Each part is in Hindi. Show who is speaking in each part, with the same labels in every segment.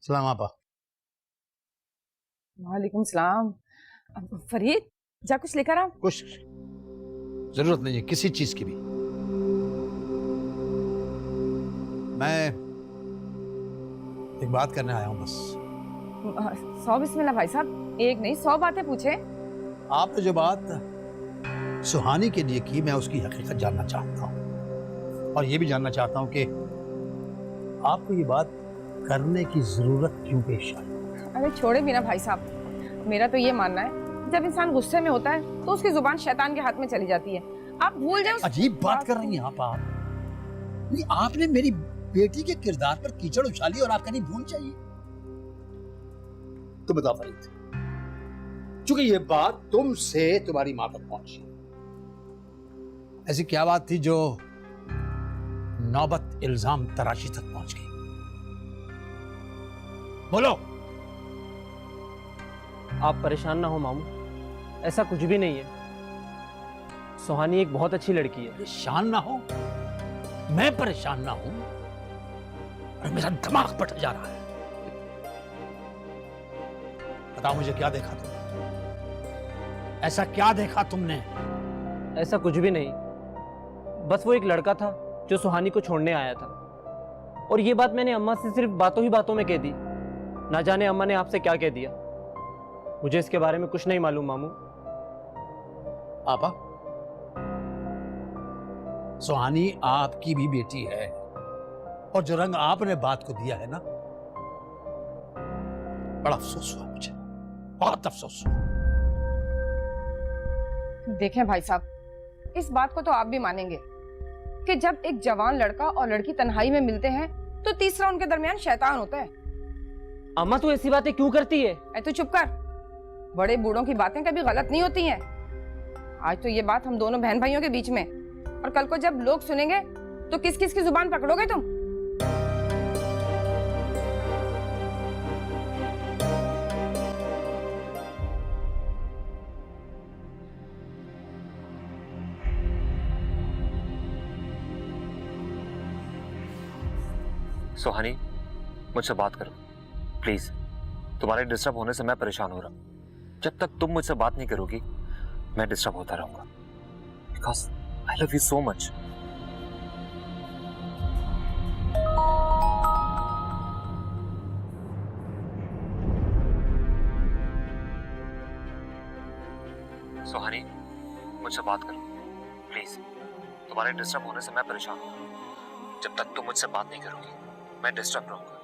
Speaker 1: सलाम आपा।
Speaker 2: वालेकुम सलाम। फरीद, जा कुछ लेकर आ।
Speaker 1: कुछ जरूरत नहीं है किसी चीज की भी। मैं एक बात करने आया हूं बस।
Speaker 2: 100 बिस्मिल्लाह भाई साहब, एक नहीं 100 बातें पूछे।
Speaker 1: आपने जो बात सुहानी के लिए की, मैं उसकी हकीकत जानना चाहता हूं और ये भी जानना चाहता हूं कि आपको ये बात करने की जरूरत क्यों पेश आई।
Speaker 2: अरे छोड़े भी ना भाई साहब, मेरा तो ये मानना है जब इंसान गुस्से में होता है तो उसकी जुबान शैतान के हाथ में चली जाती है। आप भूल जाओ।
Speaker 1: अजीब बात कर रही हैं आप। नहीं, आपने मेरी बेटी के किरदार पर कीचड़ उछाली और आपका नहीं भूल चाहिए। तो बताओ फरीद, चूंकि ये बात तुमसे तुम्हारी मां तक पहुंची, ऐसी क्या बात थी जो नौबत इल्जाम तराशी तक पहुंच गई? बोलो।
Speaker 3: आप परेशान ना हो मामू, ऐसा कुछ भी नहीं है। सुहानी एक बहुत अच्छी लड़की है।
Speaker 1: परेशान ना हो? मैं परेशान ना हूं और मेरा दिमाग पट जा रहा है। बताओ मुझे, क्या देखा तुमने? ऐसा क्या देखा तुमने?
Speaker 3: ऐसा कुछ भी नहीं, बस वो एक लड़का था जो सुहानी को छोड़ने आया था। और ये बात मैंने अम्मा से सिर्फ बातों ही बातों में कह दी। ना जाने अम्मा ने आपसे क्या कह दिया, मुझे इसके बारे में कुछ नहीं मालूम मामू।
Speaker 1: आपा, सुहानी आपकी भी बेटी है और जो रंग आपने बात को दिया है ना, बड़ा अफसोस हुआ मुझे, बहुत अफसोस हुआ।
Speaker 2: देखें भाई साहब, इस बात को तो आप भी मानेंगे कि जब एक जवान लड़का और लड़की तन्हाई में मिलते हैं तो तीसरा उनके दरमियान शैतान होता है।
Speaker 3: अम्मा तू ऐसी बातें क्यों करती है?
Speaker 2: तू चुप कर। बड़े बूढ़ों की बातें कभी गलत नहीं होती हैं। आज तो ये बात हम दोनों बहन भाइयों के बीच में, और कल को जब लोग सुनेंगे तो किस किस की जुबान पकड़ोगे तुम?
Speaker 4: सुहानी, मुझसे बात करो प्लीज। तुम्हारे डिस्टर्ब होने से मैं परेशान हो रहा हूं। जब तक तुम मुझसे बात नहीं करोगी मैं डिस्टर्ब होता रहूंगा, because I love you so much. Suhani, मुझसे बात करो प्लीज। तुम्हारे डिस्टर्ब होने से मैं परेशान हूं। जब तक तुम मुझसे बात नहीं करोगी मैं डिस्टर्ब रहूंगा,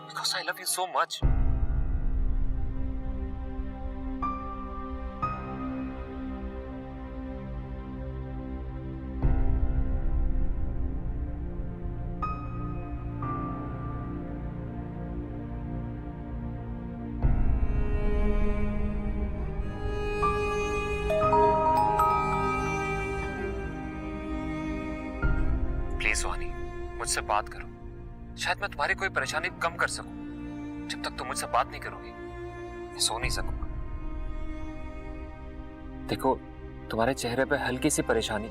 Speaker 4: because I love you so much. Please Suhani, मुझसे बात करो। शायद मैं तुम्हारी कोई परेशानी कम कर सकूं। जब तक तुम मुझसे बात नहीं करोगी मैं सो नहीं सकूंगा। देखो, तुम्हारे चेहरे पे हल्की सी परेशानी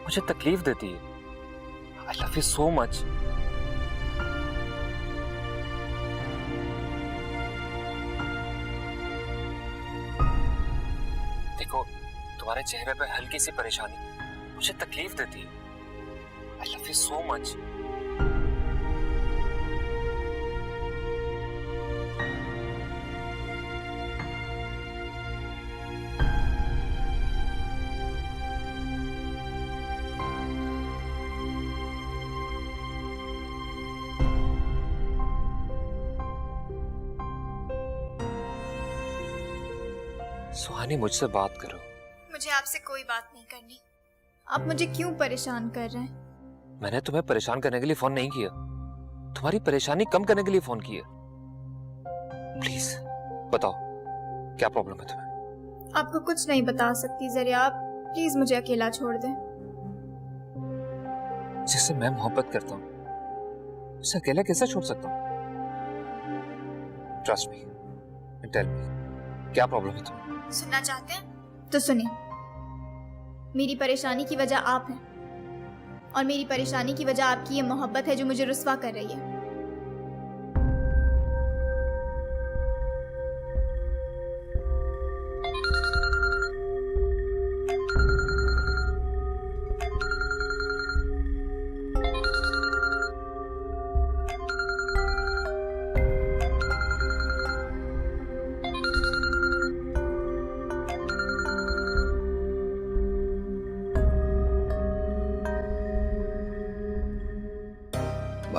Speaker 4: मुझे तकलीफ देती है। I love you so much. देखो, तुम्हारे चेहरे पे हल्की सी परेशानी मुझे तकलीफ देती है। I love you so much. Suhani, मुझसे बात करो।
Speaker 5: मुझे आपसे कोई बात नहीं करनी। आप मुझे क्यों परेशान कर रहे हैं?
Speaker 4: मैंने तुम्हें परेशान करने के लिए फोन नहीं किया, तुम्हारी परेशानी कम करने के लिए फोन किया। प्लीज बताओ, क्या प्रॉब्लम है तुम्हें?
Speaker 5: आपको कुछ नहीं बता सकती जरिया, आप प्लीज मुझे अकेला छोड़ दें।
Speaker 4: जिससे मैं मोहब्बत करता हूँ उसे अकेला कैसे छोड़ सकता हूँ? Trust me and tell me, क्या प्रॉब्लम है तुम्हें?
Speaker 5: सुनना चाहते हैं तो सुनिए। मेरी परेशानी की वजह आप हैं, और मेरी परेशानी की वजह आपकी ये मोहब्बत है जो मुझे रुस्वा कर रही है।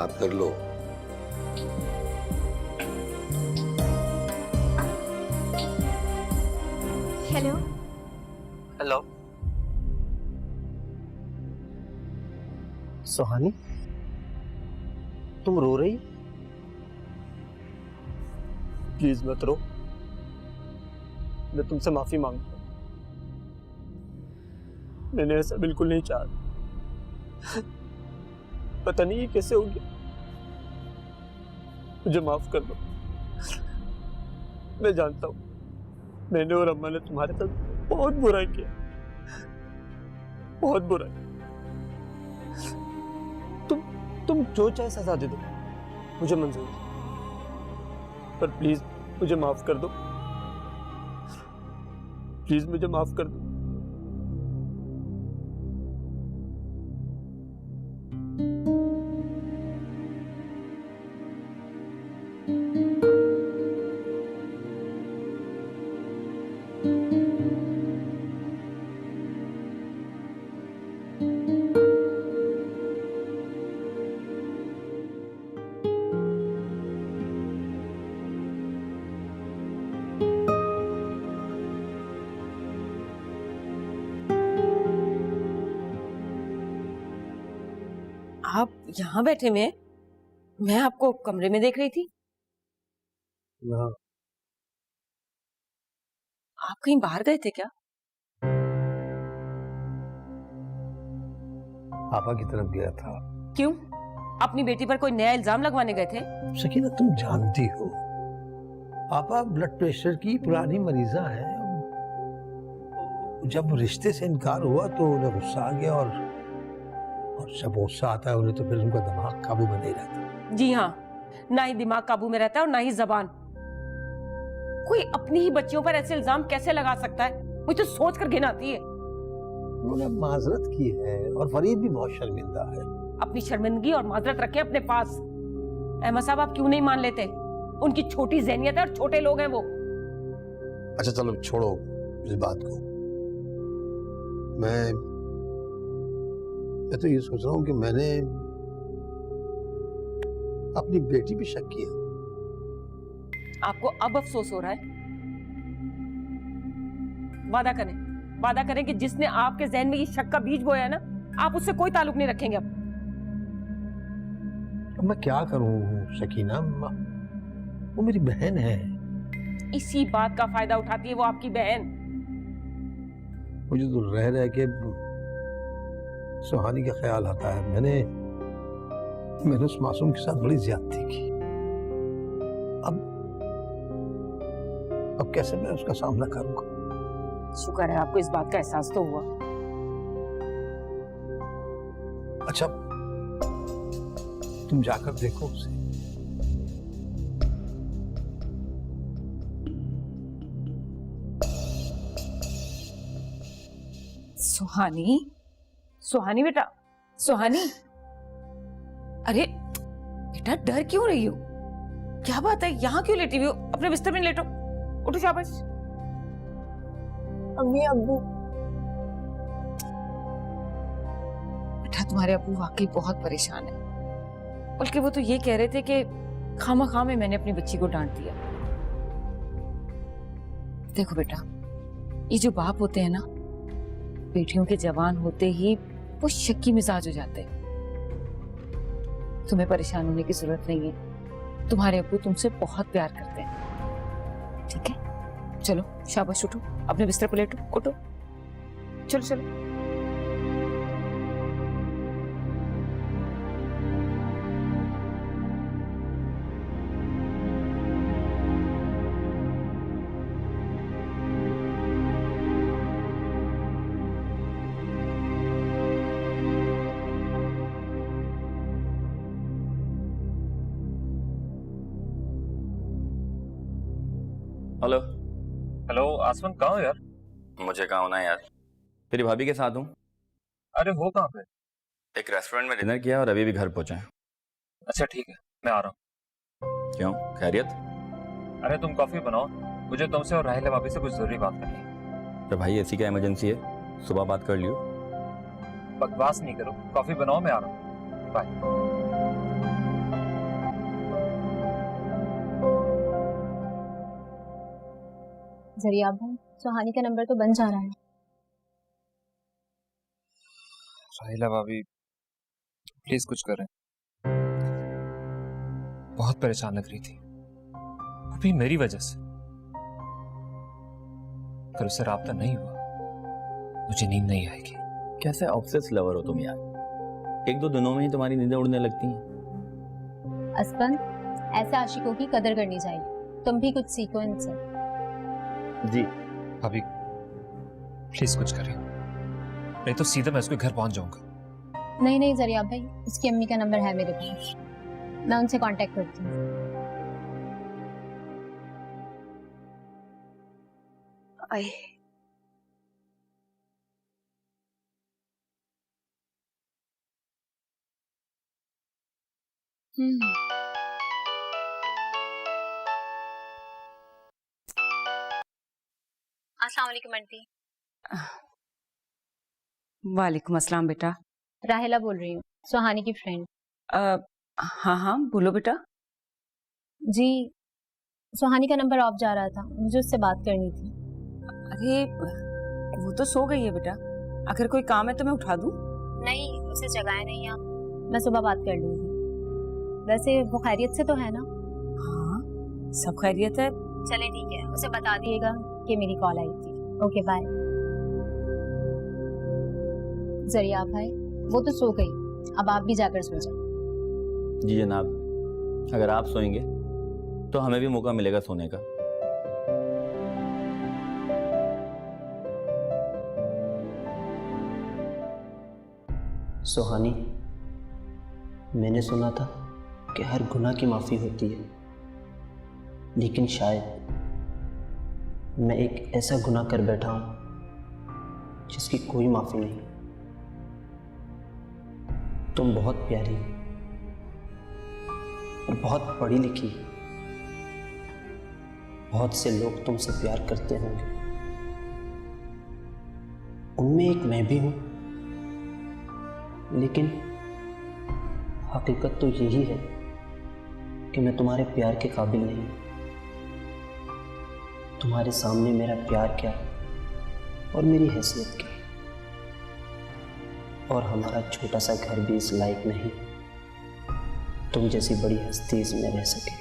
Speaker 6: बात कर लो।
Speaker 5: हेलो।
Speaker 3: हेलो सुहानी, तुम रो रही? प्लीज मत रो, मैं तुमसे माफी मांगता हूं। मैंने ऐसा बिल्कुल नहीं चाहा। पता नहीं ये कैसे हो गया। मुझे माफ कर दो। मैं जानता हूं मैंने और अम्मा ने तुम्हारे साथ बहुत बुरा किया, बहुत बुरा। तुम जो चाहे सजा दे दो, मुझे मंजूर है, पर प्लीज मुझे माफ कर दो। प्लीज मुझे माफ कर दो।
Speaker 2: आप यहाँ बैठे हुए हैं? मैं आपको कमरे में देख रही थी। आप कहीं बाहर गए थे क्या?
Speaker 1: पापा की तरफ गया था।
Speaker 2: क्यों? अपनी बेटी पर कोई नया इल्जाम लगवाने गए थे?
Speaker 1: सकीना, तुम जानती हो पापा ब्लड प्रेशर की पुरानी मरीजा है। जब रिश्ते से इनकार हुआ तो उन्हें गुस्सा आ गया, और जब गुस्सा आता है उन्हें तो फिर उनका दिमाग काबू में नहीं रहता।
Speaker 2: जी हाँ, ना ही दिमाग काबू में रहता है और ना ही जबान। कोई अपनी ही बच्चियों पर ऐसे इल्जाम कैसे लगा सकता है? मुझे तो सोच कर घिन आती है।
Speaker 1: उन्होंने माजरत की है और फरीद भी बहुत शर्मिंदा है।
Speaker 2: अपनी शर्मिंदगी और माजरत रखें अपने पास। अहमद साहब, आप क्यों नहीं मान लेते? उनकी छोटी ज़हनियत है और छोटे लोग हैं वो।
Speaker 1: अच्छा चलो छोड़ो इस बात को। मैं तो ये सोच रहा हूँ कि मैंने अपनी बेटी पे शक किया।
Speaker 2: आपको अब अफसोस हो रहा है? वादा करें कि जिसने आपके जहन में ये शक का बीज बोया है ना, आप उससे कोई ताल्लुक नहीं रखेंगे अब।
Speaker 1: मैं क्या करूं शकीना, वो मेरी बहन है।
Speaker 2: इसी बात का फायदा उठाती है वो आपकी बहन।
Speaker 1: मुझे तो रह के सुहानी का ख्याल आता है। मैंने उस मासूम के साथ बड़ी ज्यादती की। अब कैसे मैं उसका सामना करूंगा?
Speaker 2: शुक्र है आपको इस बात का एहसास तो हुआ।
Speaker 1: अच्छा तुम जाकर देखो उसे।
Speaker 2: सुहानी बेटा, सुहानी, अरे बेटा डर क्यों रही हो? क्या बात है, यहाँ क्यों लेटी हुई हो? अपने बिस्तर में लेटो, उठो शाबाश।
Speaker 7: अम्मी अब्बू,
Speaker 2: बेटा तुम्हारे अब्बू वाकई बहुत परेशान है। बल्कि वो तो ये कह रहे थे कि खामा में मैंने अपनी बच्ची को डांट दिया। देखो बेटा, ये जो बाप होते हैं ना, बेटियों के जवान होते ही वो शक्की मिजाज हो जाते हैं। तुम्हें परेशान होने की जरूरत नहीं है। तुम्हारे अब्बू तुमसे बहुत प्यार करते हैं, ठीक है? चलो शाबाश, उठो, अपने बिस्तर पर लेटो, उठो, चलो चलो।
Speaker 8: हेलो।
Speaker 4: हेलो आसमान, कहाँ हो यार?
Speaker 8: मुझे कहाँ होना है यार, तेरी भाभी के साथ हूँ।
Speaker 4: अरे हो कहाँ पे?
Speaker 8: एक रेस्टोरेंट में डिनर किया और अभी भी घर पहुँचा है।
Speaker 4: अच्छा ठीक है, मैं आ रहा हूँ।
Speaker 8: क्यों, खैरियत?
Speaker 4: अरे तुम कॉफी बनाओ, मुझे तुमसे और राहिला भाभी से कुछ जरूरी बात करनी है।
Speaker 8: तो भाई ऐसी क्या इमरजेंसी है, सुबह बात कर लियो।
Speaker 4: बकवास नहीं करो, कॉफी बनाओ, मैं आ रहा हूँ। बाय।
Speaker 6: जरिया भाई, सुहानी का नंबर तो बन जा रहा है।
Speaker 7: साहिला भाभी प्लीज कुछ करें, बहुत परेशान लग रही थी, अभी मेरी वजह से। अगर उससे राब्ता नहीं हुआ मुझे नींद नहीं आएगी।
Speaker 8: कैसे ऑब्सेस लवर हो तुम यार, एक दो दिनों में ही तुम्हारी नींदें उड़ने लगती हैं।
Speaker 6: असपन, ऐसे आशिकों की कदर करनी चाहिए, तुम भी कुछ सीखो इनसे।
Speaker 8: जी
Speaker 7: भाभी प्लीज कुछ करें, नहीं तो सीधे मैं उसके घर पहुंच जाऊंगा।
Speaker 6: नहीं नहीं जरिया भाई, उसकी अम्मी का नंबर है मेरे पास, मैं उनसे कांटेक्ट करती हूँ।
Speaker 2: आए
Speaker 6: अस्सलाम वालेकुम आंटी।
Speaker 2: वालेकुम अस्सलाम बेटा।
Speaker 6: राहिला बोल रही हूँ, सुहानी की फ्रेंड।
Speaker 2: हाँ हाँ बोलो बेटा।
Speaker 6: जी, सुहानी का नंबर ऑफ जा रहा था, मुझे उससे बात करनी थी।
Speaker 2: अरे वो तो सो गई है बेटा, अगर कोई काम है तो मैं उठा दूं?
Speaker 6: नहीं, उसे जगाए नहीं आप, मैं सुबह बात कर लूंगी। वैसे वो खैरियत से तो है ना?
Speaker 2: हाँ सब खैरियत है।
Speaker 6: चले ठीक है, उसे बता दिएगा कि मेरी कॉल आई थी। Okay bye. जरिया भाई, वो तो सो गई, अब आप भी जाकर सो जाओ।
Speaker 8: जी जनाब, अगर आप सोएंगे तो हमें भी मौका मिलेगा सोने का।
Speaker 9: सुहानी, मैंने सुना था कि हर गुनाह की माफ़ी होती है, लेकिन शायद मैं एक ऐसा गुनाह कर बैठा हूँ जिसकी कोई माफ़ी नहीं। तुम बहुत प्यारी और बहुत पढ़ी लिखी, बहुत से लोग तुमसे प्यार करते होंगे, उनमें एक मैं भी हूँ, लेकिन हकीकत तो यही है कि मैं तुम्हारे प्यार के काबिल नहीं। तुम्हारे सामने मेरा प्यार क्या और मेरी हैसियत क्या, और हमारा छोटा सा घर भी इस लायक नहीं तुम जैसी बड़ी हस्ती इसमें रह सके।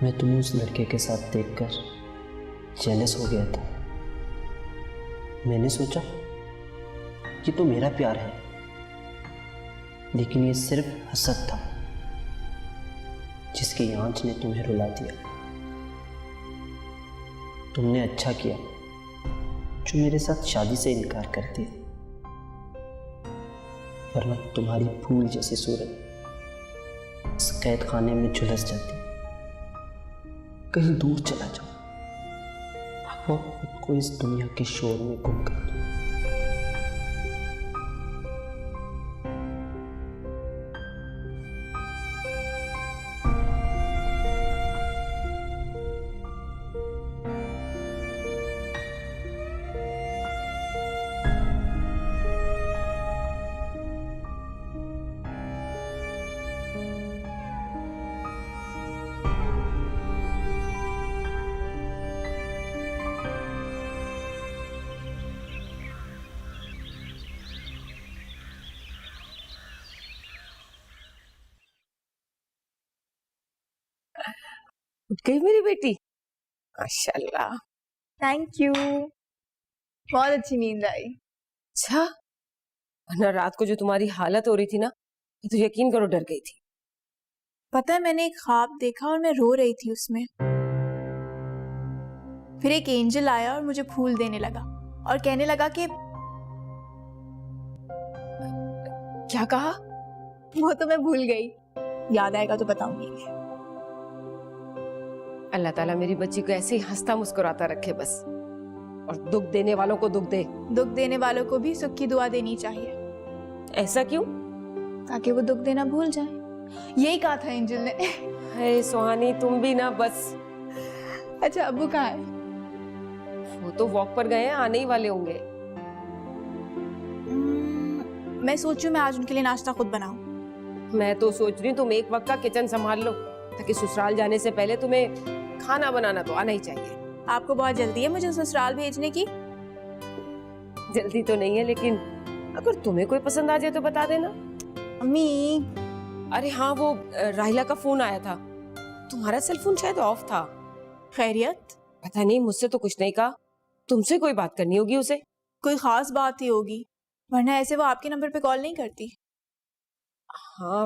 Speaker 9: मैं तुम्हें उस लड़के के साथ देखकर जेलस हो गया था। मैंने सोचा कि तो मेरा प्यार है, लेकिन ये सिर्फ हसद था जिसकी आंच ने तुम्हें रुला दिया। तुमने अच्छा किया जो मेरे साथ शादी से इनकार कर दिया, वरना तुम्हारी फूल जैसी सूरत इस कैद खाने में झुलस जाती। कहीं दूर चला जाओ और खुद को इस दुनिया के शोर में गुम कर दो।
Speaker 2: उठ गई मेरी बेटी, माशाल्लाह।
Speaker 5: थैंक यू, बहुत अच्छी नींद आई।
Speaker 2: अच्छा, वरना रात को जो तुम्हारी हालत हो रही थी ना, ये तो यकीन करो डर गई थी।
Speaker 5: पता है, मैंने एक ख्वाब देखा और मैं रो रही थी उसमें। फिर एक एंजल आया और मुझे फूल देने लगा और कहने लगा कि
Speaker 2: क्या कहा?
Speaker 5: वो तो मैं भूल गई, याद आएगा तो बताऊंगी।
Speaker 2: अल्लाह ताला मेरी बच्ची को ऐसे ही हंसता मुस्कुराता रखे बस, और दुख देने वालों को दुख दे।
Speaker 5: दुख देने वालों को भी सुख की दुआ देनी चाहिए।
Speaker 2: ऐसा क्यों?
Speaker 5: ताकि वो दुख देना भूल जाए। यही कहा था एंजल ने।
Speaker 2: हे सुहानी, तुम भी ना बस।
Speaker 5: अच्छा, अब्बू कहाँ है?
Speaker 2: वो तो वॉक पर गए हैं, आने ही वाले होंगे।
Speaker 5: मैं सोचूं मैं आज उनके लिए नाश्ता खुद बनाऊं।
Speaker 2: मैं तो सोच रही हूँ तुम एक वक्त का किचन संभाल लो, ताकि ससुराल जाने से पहले तुम्हें
Speaker 10: खाना बनाना तो आना ही चाहिए।
Speaker 6: आपको बहुत जल्दी है मुझे ससुराल भेजने की?
Speaker 10: जल्दी तो नहीं है, लेकिन अगर तुम्हें कोई पसंद आ जाए तो बता देना।
Speaker 6: अम्मी,
Speaker 10: अरे हाँ, वो राहिला का फोन आया था। तुम्हारा सेल फोन शायद ऑफ था।
Speaker 6: खैरियत?
Speaker 10: पता नहीं, मुझसे तो कुछ नहीं कहा। तुमसे कोई बात करनी होगी उसे।
Speaker 6: कोई खास बात ही होगी, वरना ऐसे वो आपके नंबर पे कॉल नहीं करती।
Speaker 10: हाँ,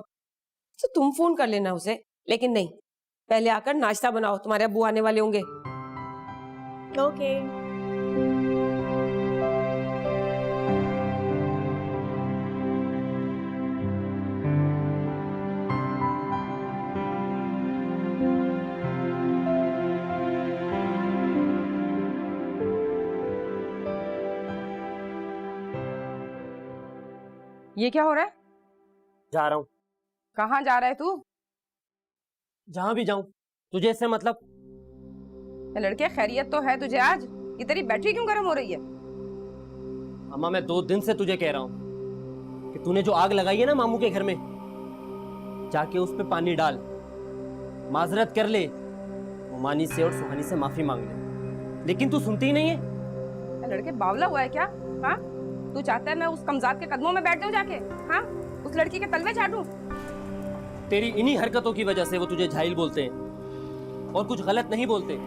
Speaker 10: तो तुम फोन कर लेना उसे, लेकिन नहीं, पहले आकर नाश्ता बनाओ, तुम्हारे अब्बू आने वाले होंगे।
Speaker 6: ओके।
Speaker 10: ये क्या हो रहा है?
Speaker 3: जा रहा हूँ।
Speaker 10: कहाँ जा रहा है तू?
Speaker 3: जहां भी जाऊं, तुझे इससे मतलब?
Speaker 10: ये लड़के, खैरियत तो है तुझे आज? ये तेरी बैटरी क्यों गर्म हो रही है?
Speaker 3: अम्मा, मैं 2 दिन से तुझे कह रहा हूं कि तूने जो आग लगाई है ना मामू के घर में, जाके उस पे पानी डाल, माजरत कर ले, मोमानी से और सुहानी से माफी मांग ले, लेकिन तू सुनती ही नहीं है।
Speaker 10: ये लड़के, बावला हुआ है क्या? हाँ, तू चाहता है मैं उस कमजात के कदमों में बैठ जाऊं जाके? हाँ, उस लड़की के तलवे चाटूं?
Speaker 3: तेरी इन्हीं हरकतों की वजह से वो तुझे जाहिल बोलते हैं और कुछ गलत नहीं बोलते।